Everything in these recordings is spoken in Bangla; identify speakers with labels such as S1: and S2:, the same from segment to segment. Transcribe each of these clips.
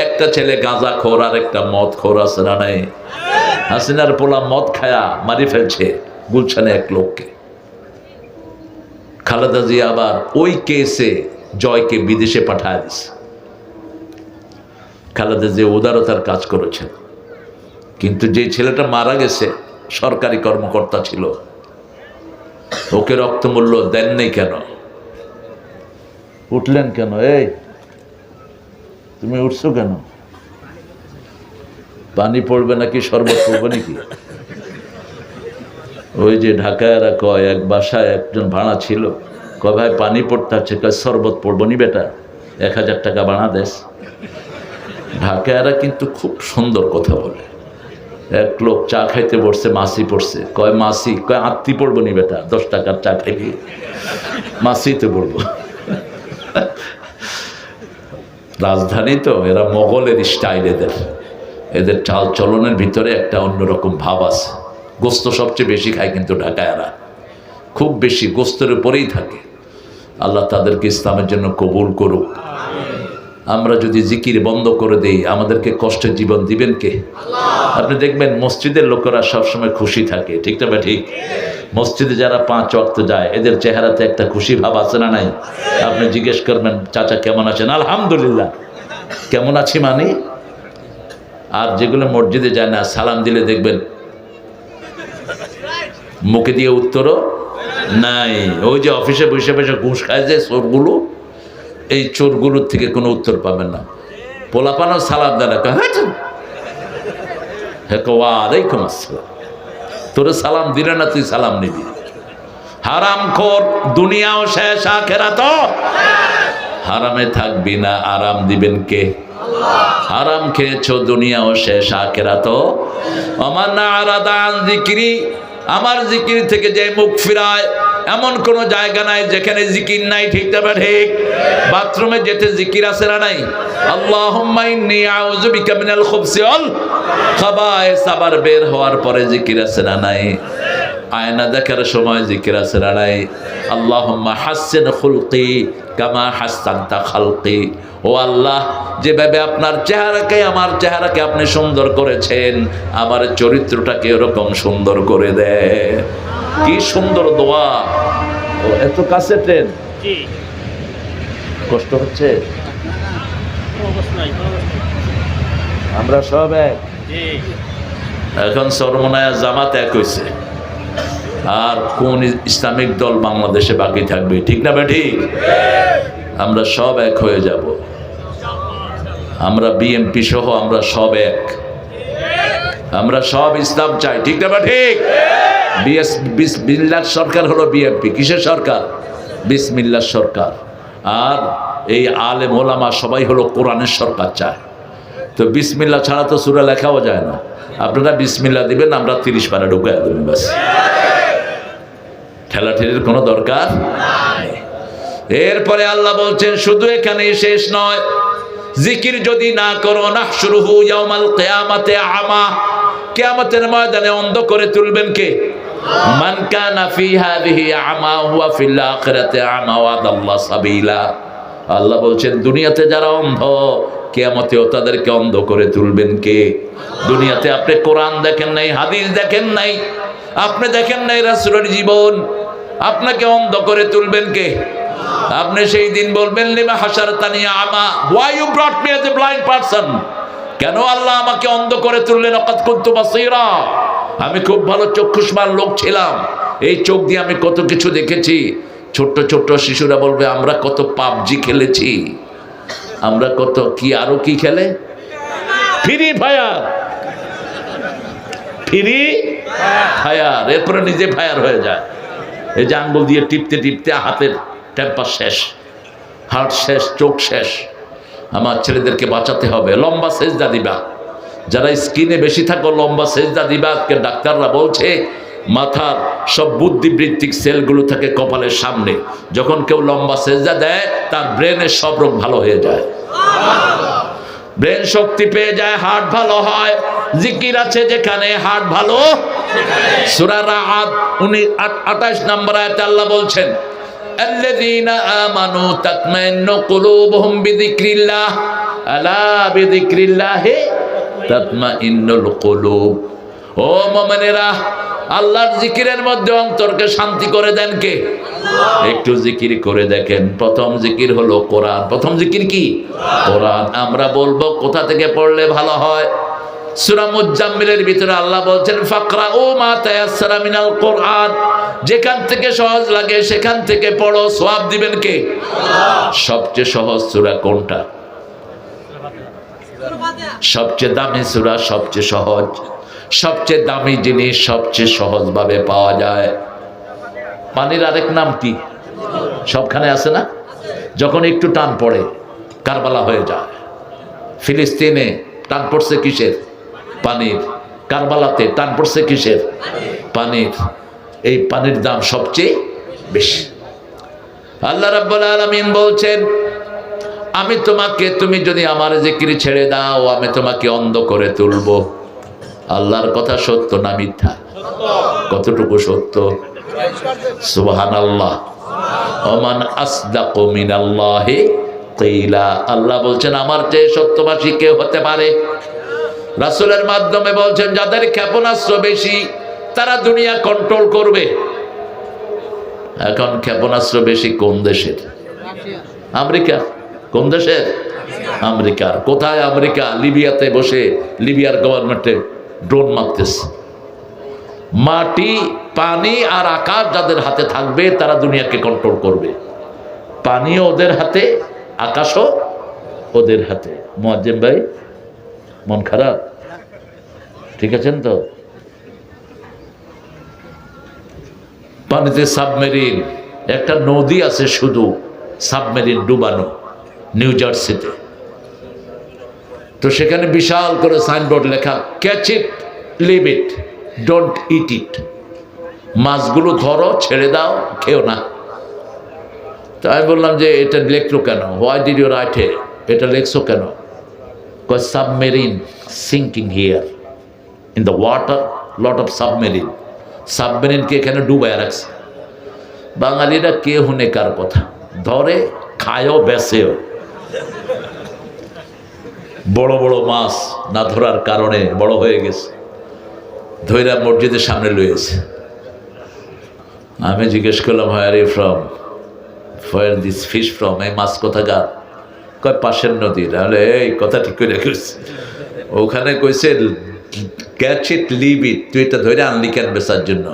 S1: একটা ছেলে গাঁজা খোর আর একটা মদ খোর আছে না নাই? হাসিনার পোলা মদ খায়া মারি ফেলছে গুলশানে এক লোককে। খালেদা জিয়া আবার ওই কেসে জয়কে বিদেশে পাঠায় দিছে। খালেদা জিয়া উদারতার কাজ করেছেন, কিন্তু যে ছেলেটা মারা গেছে সরকারি কর্মকর্তা ছিল, ওকে রক্তমূল্য দেন নেই কেন? উঠলেন কেন? এই তুমি উঠছো কেন? পানি পড়বে নাকি শরবত পড়বে নাকি? ওই যে ঢাকায়রা কয়, এক বাসায় একজন ভাড়া ছিল, কয় ভাই পানি পড়তে আছে, কয় শরবত পড়বো নি বেটা, 1000 টাকা ভাড়া দেশ। ঢাকায়রা কিন্তু খুব সুন্দর কথা বলে। এক লোক চা খাইতে বসছে, মাসি পড়ছে, কয় মাসি, কয় আত্মি পড়বো নি বেটা, 10 টাকার চা খাইবি, মাসিতে পড়বো। রাজধানী তো, এরা মোগলের স্টাইল, এদের চাল চলনের ভিতরে একটা অন্যরকম ভাব আছে। গোস্ত সবচেয়ে বেশি খায় কিন্তু ঢাকায়রা, খুব বেশি গোস্তের উপরেই থাকে। আল্লাহ তাদেরকে ইসলামের জন্য কবুল করুক। আমরা যদি জিকির বন্ধ করে দেই, আমাদেরকে কষ্টের জীবন দিবেন কে? আপনি দেখবেন মসজিদের লোকেরা সবসময় খুশি থাকে, ঠিক না? ঠিক। মসজিদে যারা 5 ওয়াক্ত যায়, এদের চেহারাতে একটা খুশি ভাব আছে না নাই? আপনি জিজ্ঞেস করবেন, চাচা কেমন আছেন? আলহামদুলিল্লাহ। কেমন আছি মানে? আর যেগুলো মসজিদে যায় না, সালাম দিলে দেখবেন মুখে দিয়ে উত্তরও নাই। ওই যে অফিসে বসে বসে ঘুষ খায় যে চোরগুলো, এই চোরগুলোর থেকে কোনো উত্তর পাবেন না। পোলাপানও সালাম দেয় না, ওয়ালাইকুম আসসালাম। তোরে সালাম দিলে না, তুই সালাম নিবি। হারামখোর, দুনিয়াও শেষ, আখিরাতও। হারামে থাকবি না, আরাম দিবেন কে? হারাম খেয়েছো, দুনিয়াও শেষ, আখিরাতও। ওমান আরাদা আন যিকরি, আমার জিকির থেকে যে মুখ ফিরায়, এমন কোন জায়গা নাই যেখানে জিকির নাই, ঠিক না? ঠিক। বাথরুমে যেতে জিকির আছে না নাই? আল্লাহুম্মা ইন্নী আউযু বিকা মিনাল খুবসি ওয়াল খাবায়েস, আবার বের হওয়ার পরে জিকির আছে না নাই? আয়না দেখার সময় জিকির আছে না নাই? আল্লাহুম্মা হাসসিন খুলকি কামা হাসসানতা খালকি, ও আল্লাহ, যেভাবে আপনার চেহারাকে, আমার চেহারাকে আপনি সুন্দর করেছেন, আমার চরিত্রটাকে এরকম সুন্দর করে দেয়। কি সুন্দর দোয়া! এত কাছে ট্রেন, কষ্ট হচ্ছে? আমরা সব এক। এখন চরমনায়া জামাত এক হয়েছে, আর কোন ইসলামিক দল বাংলাদেশে বাকি থাকবে, ঠিক না? ঠিক। আমরা সব এক হয়ে যাব। আমরা বিএনপি সহ আমরা সব এক। আমরা সব ইসলাম চাই, ঠিক না? ঠিক। বিসমিল্লাহর সরকার হলো বিএনপি। কিসের সরকার? বিসমিল্লাহর সরকার। আর এই আলেম ওলামা সবাই হলো কোরআনের সরকার চায়। তো বিসমিল্লাহ ছাড়া তো সূরা লেখাও যায় না। আপনারা বিসমিল্লাহ দিবেন, আমরা 30 পারা ঢুকাই দেবেন, ব্যাস। ঠেলাঠেলির কোনো দরকার নাই। এরপরে আল্লাহ বলছেন, শুধু এখানেই শেষ নয়, জিকির যদি না করো, নাহশুরুহু ইয়াউমাল কিয়ামাতি আমা, কিয়ামতের ময়দানে অন্ধ করে তুলবেন কে? মান কানা ফি হাযিহি আমা হুয়া ফিল আখিরাতি আমা ওয়া দাল্লা সাবিলা। আল্লাহ বলছেন, দুনিয়াতে যারা অন্ধ, কিয়ামতেও তাদেরকে অন্ধ করে তুলবেন কে? দুনিয়াতে আপনি কোরআন দেখেন নাই, হাদিস দেখেন নাই, আপনি দেখেন নাই রাসূলের জীবন, আপনাকে অন্ধ করে তুলবেন কে? আপনি সেই দিন বলবেন, লিমা হাশারতানি আমা, why you brought me as a blind person? কেন আল্লাহ আমাকে অন্ধ করে তুললেন? ওয়াকাদ কুনতু বাসীরা, আমি খুব ভালো চক্ষুষ্মান লোক ছিলাম, এই চোখ দিয়ে আমি কত কিছু দেখেছি। ছোট্ট ছোট্ট শিশুরা বলবে, আমরা কত পাবজি খেলেছি, আমরা কত কি, আরো কি খেলে, ফ্রি ফায়ার, ফ্রি ফায়ার। এরপরে নিজে ফায়ার হয়ে যায়। এই যে আঙ্গুল দিয়ে টিপতে টিপতে হাতের টেম্পার শেষ, হার্ট শেষ, চোখ শেষ। আমার ছেলেদেরকে বাঁচাতে হবে। লম্বা সেজদা দিবা, যারা স্কিনে বেশি থাকো লম্বা সেজদা দিবা। আজকে ডাক্তাররা বলছে, মাথার সব বুদ্ধিবৃত্তিক সেলগুলো থাকে কপালের সামনে। যখন কেউ লম্বা সেজদা দেয়, তার ব্রেনের সব রোগ ভালো হয়ে যায়, ব্রেন শক্তি পেয়ে যায়, হার্ট ভালো হয়। জিকির আছে যেখানে, হার্ট ভালো। সূরা রাআদ 28 নম্বর আয়াতে আল্লাহ বলছেন, আল্লাযীনা আমানু তাতমাইন্নু কুলুবুহুম বিযিকরিল্লাহ আলা বিযিকরিল্লাহি তাতমাইন্নুল কুলুব। ও মুমিনেরা, আল্লাহর জিকিরের মধ্যে অন্তরকে শান্তি করে দেন কে? একটু জিকির করে দেখেন। প্রথম জিকির হলো কোরআন। প্রথম জিকির কি? কোরআন। আমরা বলবো কোথা থেকে পড়লে ভালো হয়? সূরা মুজাম্মিলের ভিতরে আল্লাহ বলছেন ফাকরাউ মা তায়াসসারা মিনাল কোরআন। যেখান থেকে সহজ লাগে সেখান থেকে পড়ো, সওয়াব দিবেন কে? সবচেয়ে সহজ সূরা কোনটা? সবচেয়ে দামি সূরা, সবচেয়ে সহজ, সবচেয়ে দামি জিনিস সবচেয়ে সহজভাবে পাওয়া যায়। পানির আরেক নাম কি? সবখানে আছে না? যখন একটু টান পড়ে কারবালা হয়ে যায়। ফিলিস্তিনে টান পড়ছে কিসের? পানির। কারবালাতে টান পড়ছে কিসের? পানির। এই পানির দাম সবচেয়ে বেশি। আল্লাহ রাব্বুল আলামিন বলছেন আমি তোমাকে, তুমি যদি আমার জিকির ছেড়ে দাও আমি তোমাকে অন্ধ করে তুলবো। আল্লাহর কথা সত্য না মিথ্যা? কতটুকু সত্য? সুবহানাল্লাহ। ওমান আসদাকু মিনাল্লাহি কিলা। আল্লাহ বলছেন আমার চেয়ে সত্যবাদী কে হতে পারে? রাসূলের মাধ্যমে বলছেন যাদের ক্ষেপণাস্ত্র বেশি তারা দুনিয়া কন্ট্রোল করবে। এখন ক্ষেপণাস্ত্র বেশি কোন দেশের? আমেরিকা। কোন দেশের? আমেরিকার। কোথায় আমেরিকা? লিবিয়াতে বসে লিবিয়ার গভর্নমেন্টে ড্রোন মারতেছে। মাটি, পানি আর আকাশ যাদের হাতে থাকবে তারা দুনিয়াকে কন্ট্রোল করবে। পানিও ওদের হাতে, আকাশও ওদের হাতে। মুয়াজ্জিম ভাই মন খারাপ? ঠিক আছেন তো? পানিতে সাবমেরিন, একটা নদী আছে শুধু সাবমেরিন ডুবানো, নিউ জার্সিতে। তো সেখানে বিশাল করে সাইনবোর্ড লেখা catch it, leave it, don't eat it. মাছগুলো ধরো, ছেড়ে দাও, খেও না। তো আমি বললাম যে এটা লেখলো কেন? Why did you write it? এটা লেখছো কেন? কয় submarine sinking here in the water, lot of submarine. সাবমেরিনকে এখানে ডুবায় রাখছে। বাঙালিরা কে হুনে কার কথা ধরে, খায়ও বেচেও। বড় বড় মাছ না ধরার কারণে বড় হয়ে গেছে, ধৈরা মসজিদের সামনে লয়েছে। আমি জিজ্ঞেস করলাম where you from, where this fish from? এই মাছ কোথাকার? কয় পাশের নদীর। তাহলে এই কথা ঠিক করে রেখেছে। ওখানে কইছে ক্যাচ ইট, লিভ ইট। তুই এটা ধরে আনলি কেন বেচার জন্য?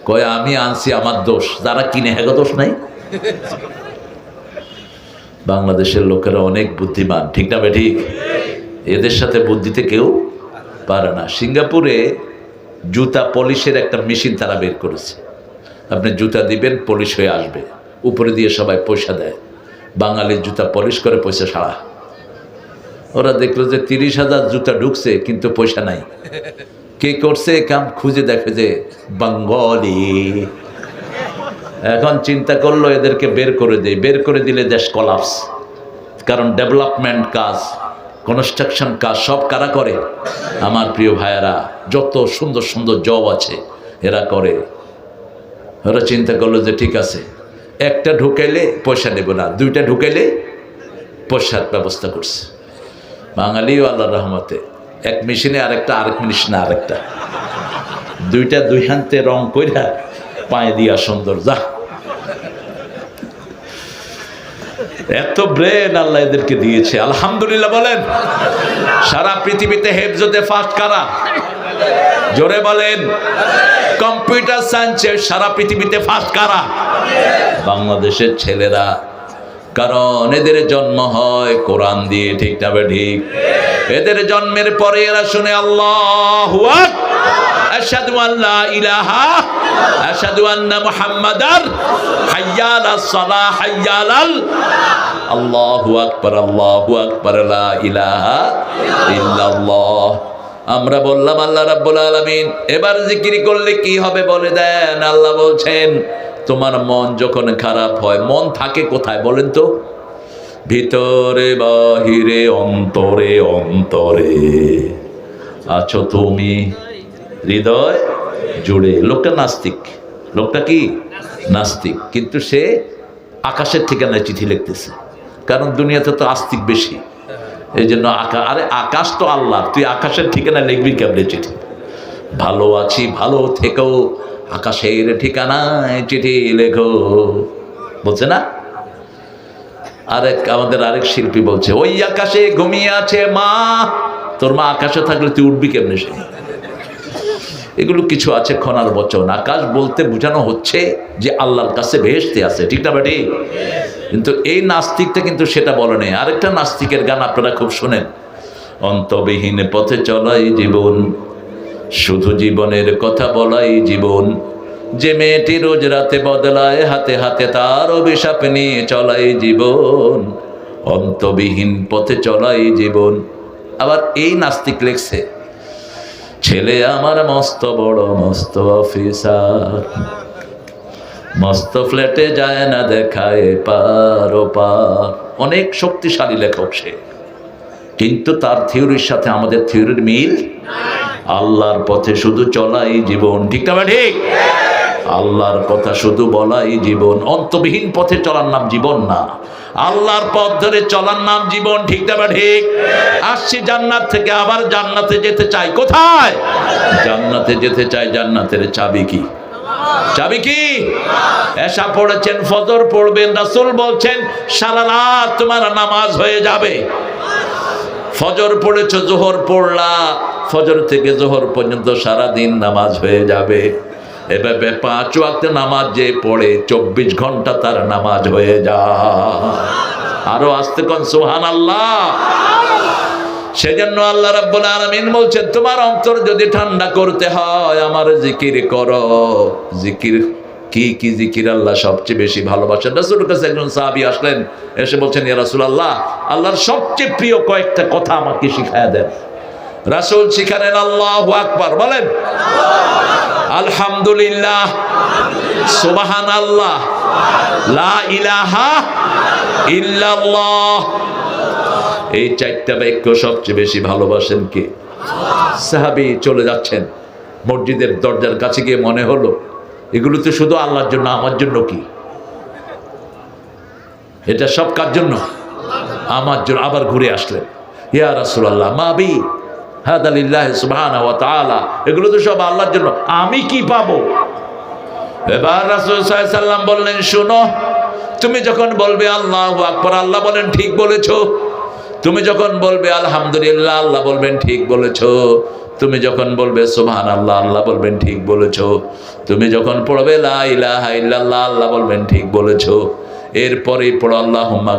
S1: কয় আমি আনছি, আমার দোষ। যারা কিনে হেগো দোষ নাই। বাংলাদেশের লোকেরা অনেক বুদ্ধিমান, ঠিক না বেঠিক? এদের সাথে বুদ্ধিতে কেউ পারে না। সিঙ্গাপুরে জুতা পলিশের একটা মেশিন তারা বের করেছে। আপনি জুতা দিবেন, পলিশ হয়ে আসবে, উপরে দিয়ে সবাই পয়সা দেয়। বাঙালির জুতা পলিশ করে পয়সা সারা। ওরা দেখলো যে 30,000 জুতা ঢুকছে কিন্তু পয়সা নাই। কে করছে কাম? খুঁজে দেখে যে বাঙালি। এখন চিন্তা করলো এদেরকে বের করে দেয়। বের করে দিলে দেশ কলাপস। কারণ ডেভেলপমেন্ট কাজ, কনস্ট্রাকশন কাজ সব কারা করে? আমার প্রিয় ভাইয়েরা। যত সুন্দর সুন্দর জব আছে এরা করে। ওরা চিন্তা করলো যে ঠিক আছে, একটা ঢুকাইলে পয়সা নেব না, দুইটা ঢুকাইলে পয়সার ব্যবস্থা করছে। বাঙালিও আল্লাহর রহমতে এক মেশিনে আরেকটা, আরেক মেশিনে আরেকটা, দুইটা দুই হাতে রং কইরা পায়ে দিয়া সুন্দর। যা এত ব্রেন আল্লাহ এদেরকে দিয়েছে, আলহামদুলিল্লাহ বলেন। সারা পৃথিবীতে হেফজতে ফার্স্ট কারা? জোরে বলেন। কম্পিউটার সায়েন্সে সারা পৃথিবীতে ফার্স্ট কারা? বাংলাদেশের ছেলেরা। কারণ এদের জন্ম হয় কোরআন দিয়ে, ঠিক না ঠিক? এদের জন্মের পরে এরা শুনে আল্লাহু আকবার, আশহাদু আল্লা ইলাহা, আশহাদু আন্না মুহাম্মাদার, হাইয়া আলাস সালাহ, হাইয়া আলাল। আল্লাহু আকবার, আল্লাহু আকবার, লা ইলাহা ইল্লাল্লাহ। আমরা বললাম আল্লাহ রাব্বুল আলামিন এবার জিকির করলে কি হবে বলে দেন। আল্লাহ বলছেন তোমার মন যখন খারাপ হয়, মন থাকে কোথায় বলেন তো? ভিতরে বাহিরে, অন্তরে অন্তরে আছো তুমি, হৃদয় জুড়ে। লোকটা নাস্তিক। লোকটা কি? নাস্তিক। কিন্তু সে আকাশের ঠিকানায় চিঠি লিখতেছে, কারণ দুনিয়াতে তো আস্তিক বেশি। এই জন্য আরে আকাশ তো আল্লাহ, তুই আকাশের ঠিকানা লিখবি কেমনে চিঠি? ভালো আছি, ভালো থেকো, আকাশের ঠিকানায় চিঠি লেখো, বলছে না? আমাদের আরেক শিল্পী বলছে, ওই আকাশে ঘুমিয়ে আছে মা। তোর মা আকাশে থাকলে তুই উঠবি কেমনে? সে এগুলো কিছু আছে খনার বচন। আকাশ বলতে বোঝানো হচ্ছে যে আল্লাহর কাছে বেহেশতে আছে, ঠিক না বেটি? কিন্তু এই নাস্তিকটা কিন্তু সেটা বলে নেই। আরেকটা নাস্তিকের গান আপনারা খুব শোনেন, অন্তবিহীন পথে চলাই জীবন, শুধু জীবনের কথা বলাই জীবন, যে মেয়েটি রোজ রাতে বদলায় হাতে হাতে, তার অভিশাপ নিয়ে চলাই জীবন, অন্তবিহীন পথে চলাই জীবন। আবার এই নাস্তিক লেখছে, ছেলে আমার মস্ত বড় মস্ত অফিসার, মস্ত ফ্ল্যাটে যায় না দেখায় পার ও পার। অনেক শক্তিশালী লেখক সে, কিন্তু তার থিওরির সাথে আমাদের থিওরির মিল। আল্লাহর পথে শুধু চলাই জীবন, ঠিক না ঠিক? আল্লাহর কথা শুধু বলাই জীবন। অন্তবিহীন পথে চলার নাম জীবন না, আল্লাহর পথ ধরে চলার নাম জীবন, ঠিক না ঠিক? আসছি জান্নাত থেকে, আবার জান্নাতে যেতে চাই। কোথায়? জান্নাতে যেতে চাই। জান্নাতের চাবি কি? চাবি কি? এশা পড়েছেন, ফজর পড়বেন, রাসূল বলছেন সারা রাত তোমার নামাজ হয়ে যাবে। ফজর পড়েছো, জোহর পড়লা, ফজর থেকে জোহর পর্যন্ত সারা দিন নামাজ হয়ে যাবে। এভাবে 5 ওয়াক্ত নামাজ যে পড়ে 24 ঘন্টা তার নামাজ হয়ে যায়। আরো আস্তে কোন সুবহানাল্লাহ। সেজন্য আল্লাহ রাব্বুল আলামিন বলছেন, তোমার অন্তর যদি ঠান্ডা করতে হয় আমার জিকির করো। জিকির কি কি জিকির আল্লাহ সবচেয়ে বেশি ভালোবাসেন? রাসূলের কাছে একজন সাহাবী আসলেন, এসে বলছেন, ইয়া রাসূলুল্লাহ, আল্লাহর সবচেয়ে প্রিয় কয়েকটা কথা আমাকে শিখায়া দেন। রাসূল শিখালেন, আল্লাহু আকবার বলেন, আলহামদুলিল্লাহ, সুবহানাল্লাহ, লা ইলাহা ইল্লাল্লাহ। এই 4টা বাক্য সবচেয়ে বেশি ভালোবাসেন কে? সাহাবী চলে যাচ্ছেন, মসজিদের দরজার কাছে গিয়ে মনে হলো এগুলো তো শুধু আল্লাহর জন্য, আমার জন্য কি? এটা সব কার জন্য? আমার জন্য। আবার ঘুরে আসলেন, ইয়া রাসূলুল্লাহ মা বি হাদা লিল্লাহি সুবহানাহু ওয়া তাআলা, এগুলো তো সব আল্লাহর জন্য, আমি কি পাবো? এবার রাসূল সাল্লাল্লাহু আলাইহি সাল্লাম বললেন, শুনো, তুমি যখন বলবে আল্লাহু আকবার, আল্লাহ বলেন ঠিক বলেছো। তুমি যখন বলবে আলহামদুলিল্লাহ, আল্লাহ বলবেন ঠিক বলেছো। তুমি যখন বলবে সুবহানাল্লাহ, আল্লাহ বলবেন ঠিক বলেছো। তুমি যখন পড়বে লা ইলাহা ইল্লাল্লাহ, আল্লাহ বলবেন ঠিক বলেছো। এরপরেই পড়ো আল্লাহুম্মা